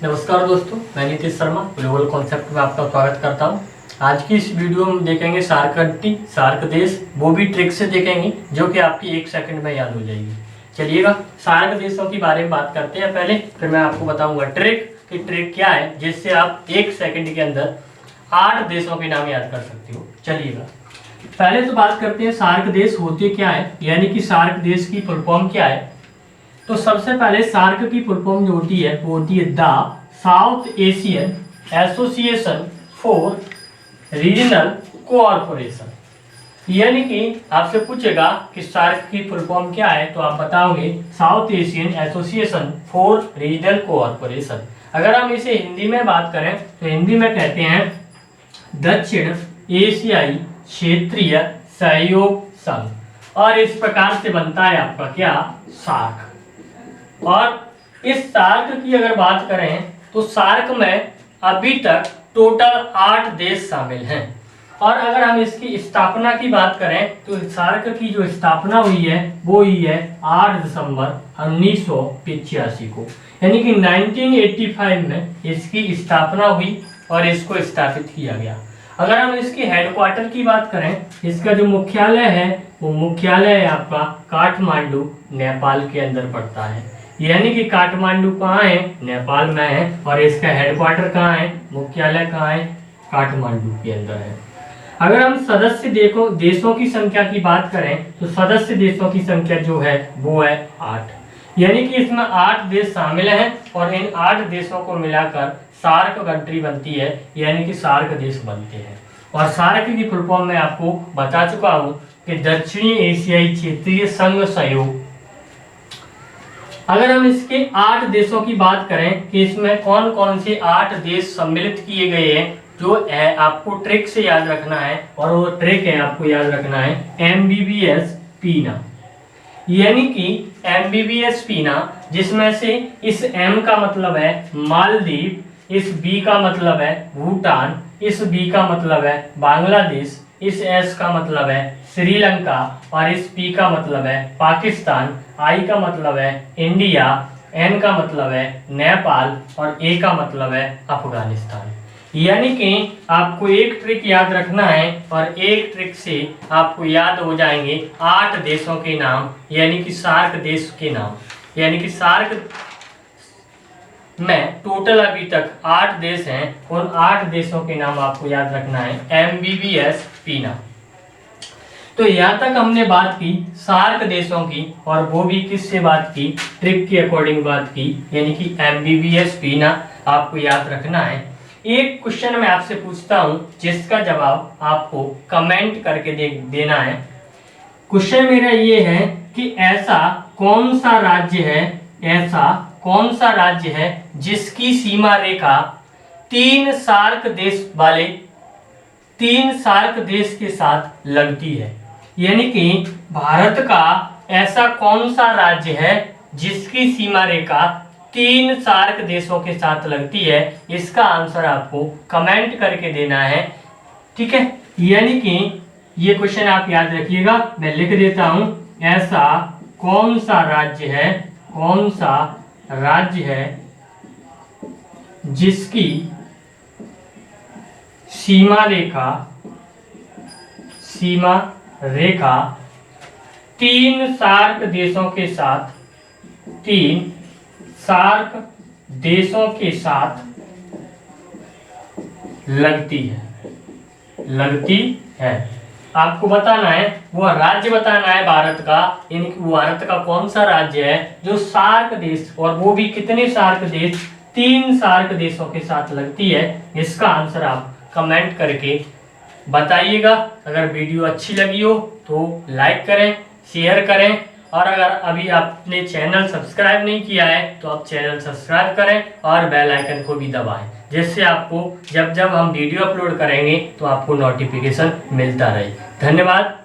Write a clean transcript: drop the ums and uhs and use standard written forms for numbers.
नमस्कार दोस्तों, मैं नीतीश शर्मा ग्लोबल कॉन्सेप्ट में आपका स्वागत करता हूं। आज की इस वीडियो में देखेंगे सार्क कंट्री, सार्क देश, वो भी ट्रिक से देखेंगे जो कि आपकी 1 सेकंड में याद हो जाएगी। चलिएगा सार्क देशों के बारे में बात करते हैं पहले, फिर मैं आपको बताऊंगा ट्रिक कि ट्रिक क्या है जिससे आप 1 सेकंड के अंदर 8 देशों के नाम याद कर सकते हो। चलिएगा पहले तो बात करते हैं सार्क देश होते क्या है, यानी कि सार्क देश की फुल फॉर्म क्या है। तो सबसे पहले सार्क की फुल फॉर्म जो होती है वो होती है the south Asian association for regional cooperation. यानी कि आपसे पूछेगा कि सार्क की फुल फॉर्म क्या है, तो आप बताओगे south Asian association for regional cooperation. अगर हम इसे हिंदी में बात करें तो हिंदी में कहते हैं दक्षिण एशियाई क्षेत्रीय सहयोग संघ, और इस प्रकार से बनता है आपका क्या, सार्क। और इस सार्क की अगर बात करें तो सार्क में अभी तक टोटल 8 देश शामिल हैं। और अगर हम इसकी स्थापना की बात करें तो सार्क की जो स्थापना हुई है वो हुई है 8 दिसंबर 1985 को, यानी कि 1985 में इसकी स्थापना हुई और इसको स्थापित किया गया। अगर हम इसके हेडक्वार्टर की बात करें, इसका जो मुख्यालय है वो मुख्यालय आपका काठमांडू नेपाल के अंदर पड़ता है। यानी कि काठमांडू कहाँ है, नेपाल में है, और इसका हेडक्वार्टर कहाँ है, मुख्यालय कहाँ है, काठमांडू के अंदर है। अगर हम सदस्य देशों की संख्या की बात करें तो सदस्य देशों की संख्या जो है वो है 8, यानी कि इसमें 8 देश शामिल हैं और इन 8 देशों को मिलाकर सार्क कंट्री बनती है, यानी कि सार्क देश बनते हैं। और सार्क की फुल फॉर्म मैं आपको बता चुका हूं कि दक्षिणी एशियाई क्षेत्रीय संघ सहयोग। अगर हम इसके 8 देशों की बात करें कि इसमें कौन कौन से 8 देश सम्मिलित किए गए हैं, जो है आपको ट्रिक से याद रखना है, और वो ट्रिक है आपको याद रखना है MBBS पीना। यानी कि MBBS पीना, जिसमें से इस M का मतलब है मालदीव, इस B का मतलब है भूटान, इस B का मतलब है बांग्लादेश, इस S का मतलब है श्रीलंका, और इस P का मतलब है पाकिस्तान, I का मतलब है इंडिया, N का मतलब है नेपाल, और A का मतलब है अफगानिस्तान। यानी कि आपको एक ट्रिक याद रखना है और एक ट्रिक से आपको याद हो जाएंगे 8 देशों के नाम, यानी कि सार्क देश के नाम। यानी कि सार्क में टोटल अभी तक 8 देश हैं, उन 8 देशों के नाम आपको याद रखना है MBBS पीना। तो यहाँ तक हमने बात की सार्क देशों की, और वो भी किससे बात की, ट्रिक के अकॉर्डिंग बात की, यानी कि MBBS पीना आपको याद रखना है। एक क्वेश्चन मैं आपसे पूछता हूं जिसका जवाब आपको कमेंट करके देना है। क्वेश्चन मेरा ये है कि ऐसा कौन सा राज्य है जिसकी सीमा रेखा 3 सार्क देश के साथ लगती है। यानी कि भारत का ऐसा कौन सा राज्य है जिसकी सीमा रेखा 3 सार्क देशों के साथ लगती है, इसका आंसर आपको कमेंट करके देना है। ठीक है, यानी कि ये क्वेश्चन आप याद रखिएगा, मैं लिख देता हूं, ऐसा कौन सा राज्य है जिसकी सीमा रेखा 3 सार्क देशों के साथ लगती है। आपको बताना है, वो राज्य बताना है भारत का, यानी कि भारत का कौन सा राज्य है जो सार्क देश, और वो भी कितने सार्क देश, 3 सार्क देशों के साथ लगती है। इसका आंसर आप कमेंट करके बताइएगा। अगर वीडियो अच्छी लगी हो तो लाइक करें, शेयर करें, और अगर अभी आपने चैनल सब्सक्राइब नहीं किया है तो आप चैनल सब्सक्राइब करें और बेल आइकन को भी दबाएं, जिससे आपको जब हम वीडियो अपलोड करेंगे तो आपको नोटिफिकेशन मिलता रहे। धन्यवाद।